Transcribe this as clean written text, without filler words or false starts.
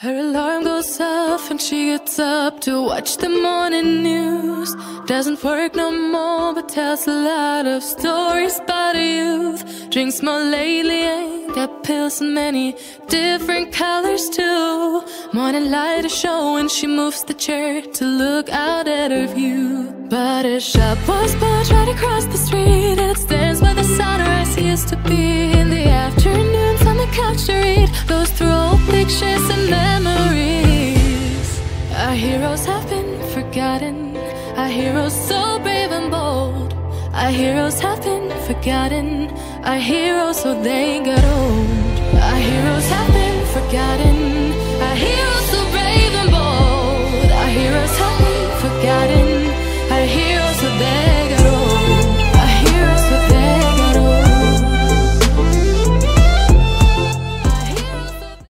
Her alarm goes off and she gets up to watch the morning news. Doesn't work no more but tells a lot of stories about her youth. Drinks more lately, ain't got pills in many different colors too. Morning light is showing, she moves the chair to look out at her view. But her shop was built right across the street, and it stands where the sunrise used to be. In the afternoons on the couch to read, goes through old pictures and memories. Our heroes have been forgotten, our heroes so brave and bold. Our heroes have been forgotten, our heroes so they got old. Our heroes have been forgotten,